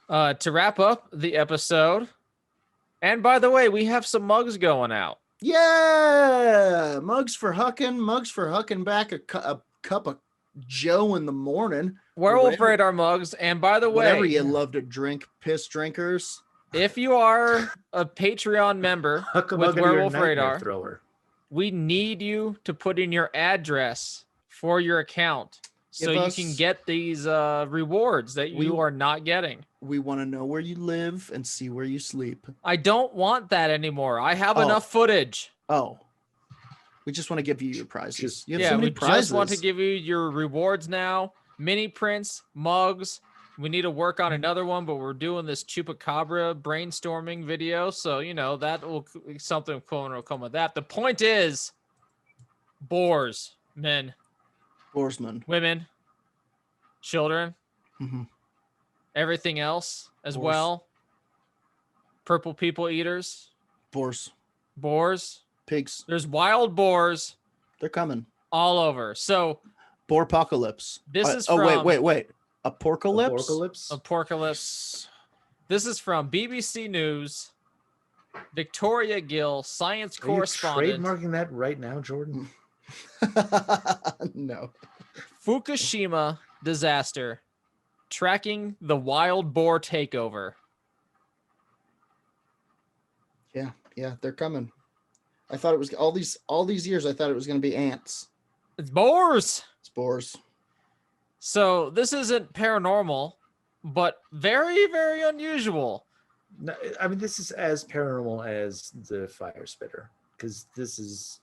To wrap up the episode, and by the way, we have some mugs going out. Yeah, mugs for hucking back a cup of Joe in the morning. Werewolf Radar mugs, and by the way, whatever you love to drink, piss drinkers. If you are a Patreon member with Werewolf Radar, we need you to put in your address for your account so you can get these rewards that you are not getting. We want to know where you live and see where you sleep. I don't want that anymore. I have enough footage. Oh. We just want to give you your prizes. You have yeah, so many we prizes. just want to give you your rewards now. Mini prints, mugs. We need to work on another one, but we're doing this Chupacabra brainstorming video. So, you know, that will something cool will come with that. The point is boars, men, boarsmen, women, children, everything else as well. Purple people eaters, boars, pigs. There's wild boars. They're coming all over. So boar apocalypse. This is from wait. Apocalypse? Apocalypse. This is from BBC News. Victoria Gill, science correspondent. Are you trademarking that right now, Jordan? No. Fukushima disaster. Tracking the wild boar takeover. Yeah, they're coming. I thought it was all these years. I thought it was going to be ants. It's boars. It's boars. So this isn't paranormal, but very, very unusual. No, I mean, this is as paranormal as the fire spitter, because this is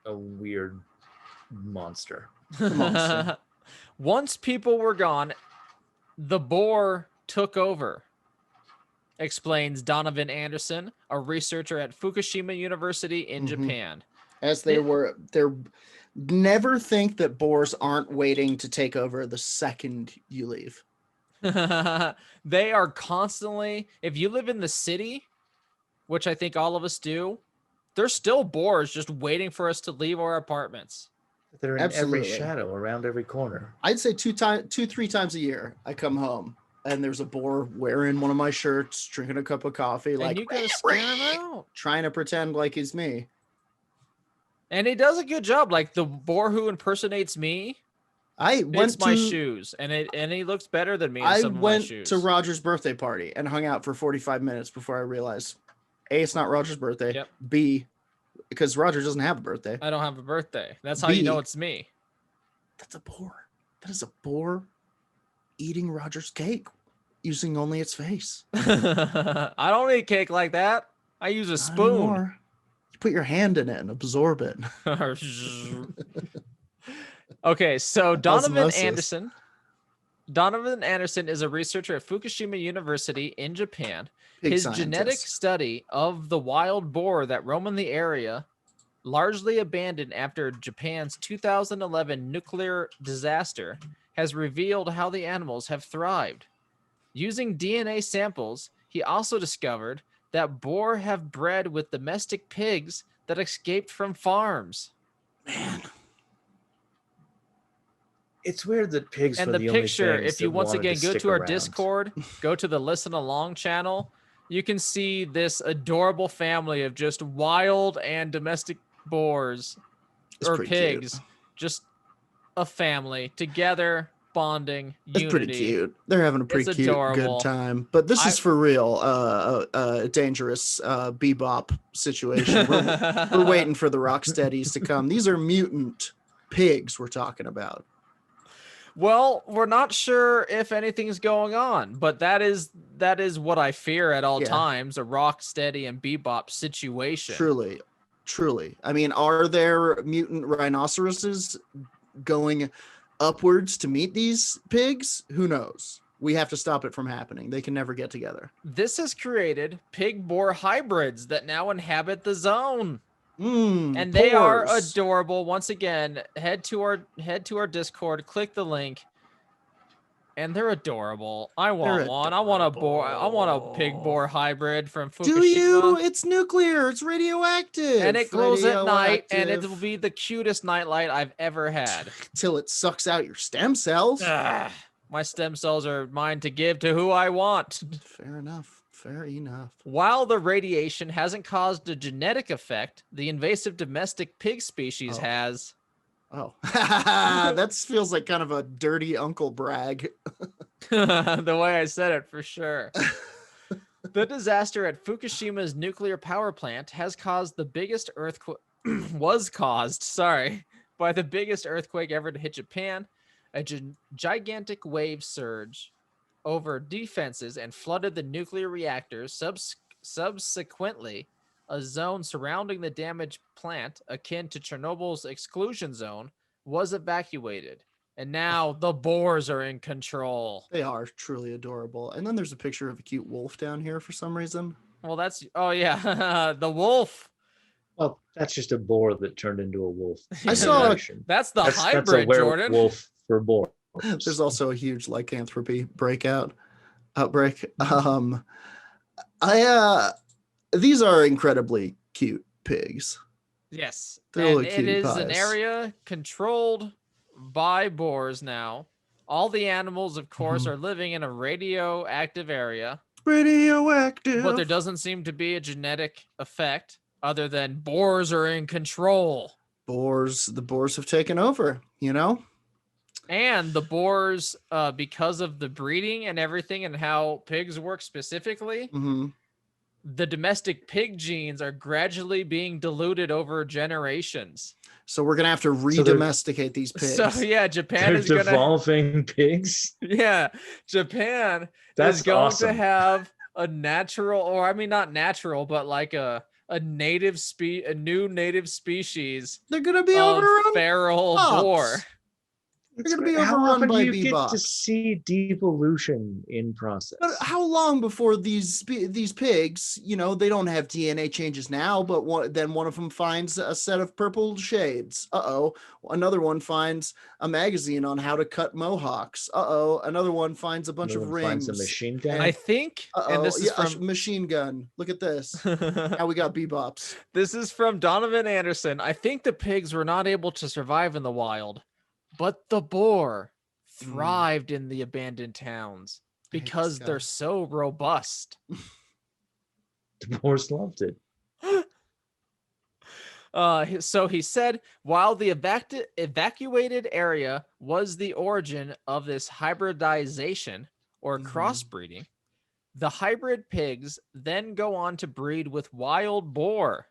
a weird monster. Once people were gone, the boar took over, explains Donovan Anderson, a researcher at Fukushima University in Japan. As they're never think that boars aren't waiting to take over the second you leave. They are constantly, if you live in the city, which I think all of us do, there's still boars just waiting for us to leave our apartments. They're in every shadow, around every corner. I'd say 3 times a year I come home and there's a boar wearing one of my shirts, drinking a cup of coffee, and like you gotta scare him out, trying to pretend like he's me. And he does a good job. Like the boar who impersonates me, I went to my shoes, and he looks better than me. I went to Roger's birthday party and hung out for 45 minutes before I realized, A, it's not Roger's birthday. Yep. B, because Roger doesn't have a birthday. I don't have a birthday. That's how you know it's me. That's a boar. That is a boar eating Roger's cake using only its face. I don't eat cake like that. I use a spoon. You put your hand in it and absorb it. Okay, so Donovan Anderson is a researcher at Fukushima University in Japan. His genetic study of the wild boar that roam in the area, largely abandoned after Japan's 2011 nuclear disaster, has revealed how the animals have thrived. Using DNA samples, he also discovered that boar have bred with domestic pigs that escaped from farms. Man. It's weird that pigs and were the picture, if you once again go to our Discord, go to the Listen Along channel, you can see this adorable family of just wild and domestic boars or pigs. Cute. Just a family together, bonding, unity. It's pretty cute. They're having a pretty cute, good time. But this is for real a dangerous bebop situation. We're waiting for the Rocksteadies to come. These are mutant pigs we're talking about. Well, we're not sure if anything's going on, but that is what I fear at all times, a Rocksteady and Bebop situation. Truly. I mean, are there mutant rhinoceroses going upwards to meet these pigs? Who knows? We have to stop it from happening. They can never get together. This has created pig-boar hybrids that now inhabit the zone. And they are adorable. Once again, head to our Discord, click the link, and they're adorable. I want one. I want a pig boar hybrid from Fukushima. Do you? It's nuclear. It's radioactive. And it glows at night, and it will be the cutest nightlight I've ever had. Till it sucks out your stem cells. My stem cells are mine to give to who I want. Fair enough. Fair enough. While the radiation hasn't caused a genetic effect, the invasive domestic pig species has. Oh, that feels like kind of a dirty uncle brag. The way I said it, for sure. The disaster at Fukushima's nuclear power plant has caused the biggest earthquake by the biggest earthquake ever to hit Japan. A gigantic wave surge over defenses and flooded the nuclear reactors. Subsequently, a zone surrounding the damaged plant, akin to Chernobyl's exclusion zone, was evacuated. And now the boars are in control. They are truly adorable. And then there's a picture of a cute wolf down here for some reason. Well, oh yeah, the wolf. Well, that's just a boar that turned into a wolf. I saw that's the hybrid, that's a Jordan. Werewolf for boar. There's also a huge lycanthropy outbreak. These are incredibly cute pigs. Yes, They're and it is an area controlled by boars now. All the animals, of course, are living in a radioactive area. Radioactive. But there doesn't seem to be a genetic effect other than boars are in control. The boars have taken over, you know? And the boars, because of the breeding and everything and how pigs work specifically, the domestic pig genes are gradually being diluted over generations. So we're going to have to re-domesticate these pigs. So yeah, Japan is going to... devolving pigs? Yeah, Japan is going to have a natural, or I mean not natural, but like a new native species. They're going to be overrun feral boar. They're going to be overrun by you get to bebops. see devolution in process. But how long before these pigs, you know, they don't have DNA changes now, but then one of them finds a set of purple shades. Another one finds a magazine on how to cut mohawks. Another one finds a bunch of rings. Finds a machine gun. I think, and this is a machine gun. Look at this. How we got bebops. This is from Donovan Anderson. I think the pigs were not able to survive in the wild, but the boar thrived in the abandoned towns because they're so robust. The boars loved it. So he said, while the evacuated area was the origin of this hybridization or crossbreeding, the hybrid pigs then go on to breed with wild boar.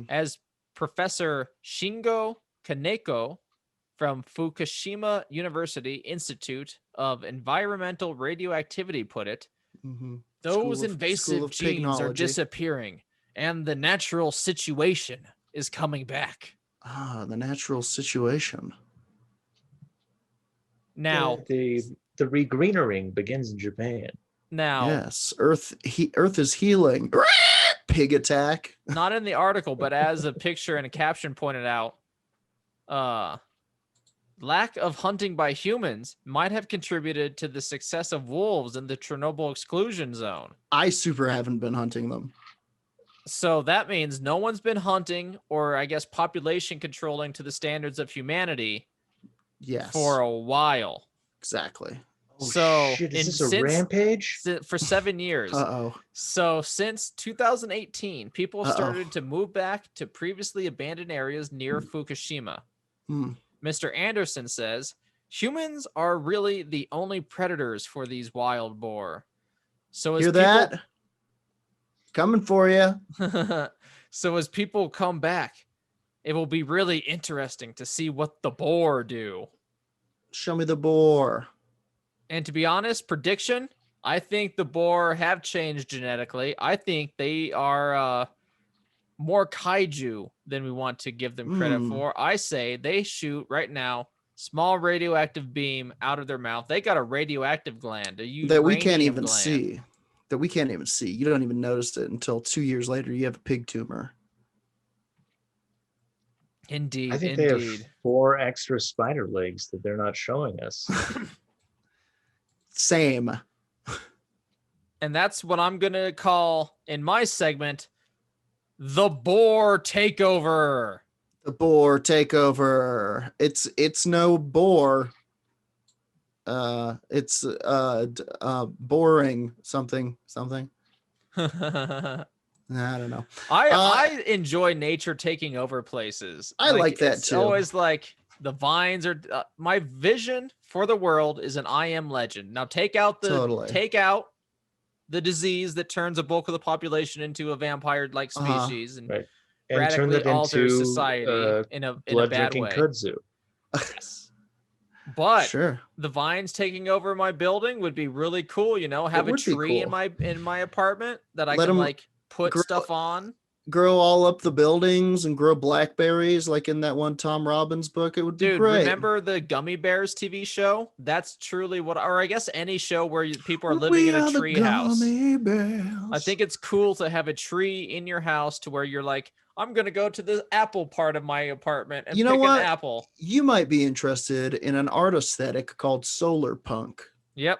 As Professor Shingo Kaneko from Fukushima University Institute of Environmental Radioactivity put it, those invasive genes are disappearing and the natural situation is coming back. The natural situation. Now, the regreenering begins in Japan. Now, yes, Earth is healing. Pig attack. Not in the article, but as a picture and a caption pointed out, lack of hunting by humans might have contributed to the success of wolves in the Chernobyl exclusion zone. I haven't been hunting them. So that means no one's been hunting, or I guess population controlling to the standards of humanity. Yes. For a while. Exactly. So shit, is this a rampage? For 7 years. So since 2018, people started to move back to previously abandoned areas near Fukushima. Mr. Anderson says, humans are really the only predators for these wild boar. So hear that? Coming for you. So as people come back, it will be really interesting to see what the boar do. Show me the boar. And to be honest, prediction, I think the boar have changed genetically. I think they are more kaiju than we want to give them credit for. I say they shoot right now, small radioactive beam out of their mouth. They got a radioactive gland, that we can't even see. That we can't even see. You don't even notice it until 2 years later. You have a pig tumor. Indeed. I think they have 4 extra spider legs that they're not showing us. Same. And that's what I'm going to call, in my segment, the boar takeover. The boar takeover. It's no boar. It's boring something. I don't know. I enjoy nature taking over places. I like that too. Always like the vines are my vision for the world is an I Am Legend. Now take out the disease that turns a bulk of the population into a vampire-like species and radically alter society in a bad way. Kudzu. Yes. But the vines taking over my building would be really cool. You know, have a tree in my apartment that I can like put stuff on. Grow all up the buildings and grow blackberries like in that one Tom Robbins book. It would be great. Remember the Gummy Bears TV show? That's truly or I guess any show where people are living in a tree house. I think it's cool to have a tree in your house to where you're like, I'm going to go to the apple part of my apartment and pick an apple. You might be interested in an art aesthetic called solar punk. Yep.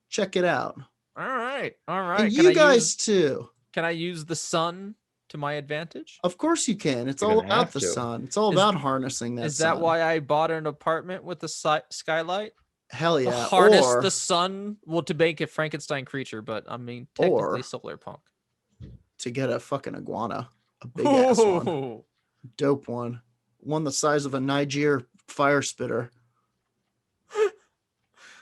Check it out. All right. And you guys too. Can I use the sun to my advantage? Of course you can. It's all about the sun. It's all about harnessing that sun. Is that why I bought an apartment with the skylight? Hell yeah. Harness the sun, to make a Frankenstein creature, but I mean, technically solar punk. To get a fucking iguana. A big ass one. Dope one. One the size of a Niger fire spitter.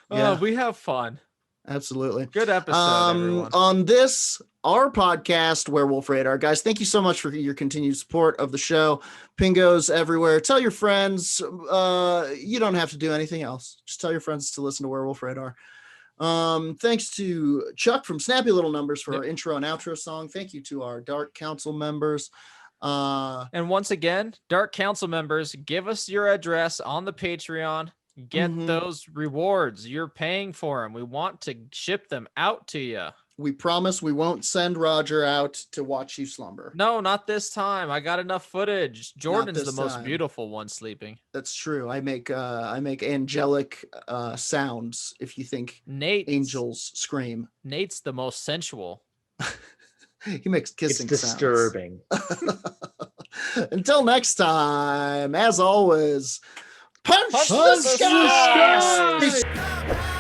Yeah. We have fun. Absolutely. Good episode, everyone. On this, our podcast, Werewolf Radar. Guys, thank you so much for your continued support of the show. Pingos everywhere. Tell your friends. You don't have to do anything else. Just tell your friends to listen to Werewolf Radar. Thanks to Chuck from Snappy Little Numbers for our intro and outro song. Thank you to our Dark Council members. And once again, Dark Council members, give us your address on the Patreon. Get those rewards. You're paying for them. We want to ship them out to you. We promise we won't send Roger out to watch you slumber. No, not this time. I got enough footage. Jordan's the most beautiful one sleeping. That's true. I make angelic sounds if you think angels scream. Nate's the most sensual. He makes kissing sounds. It's disturbing. Until next time, as always, punch the sky!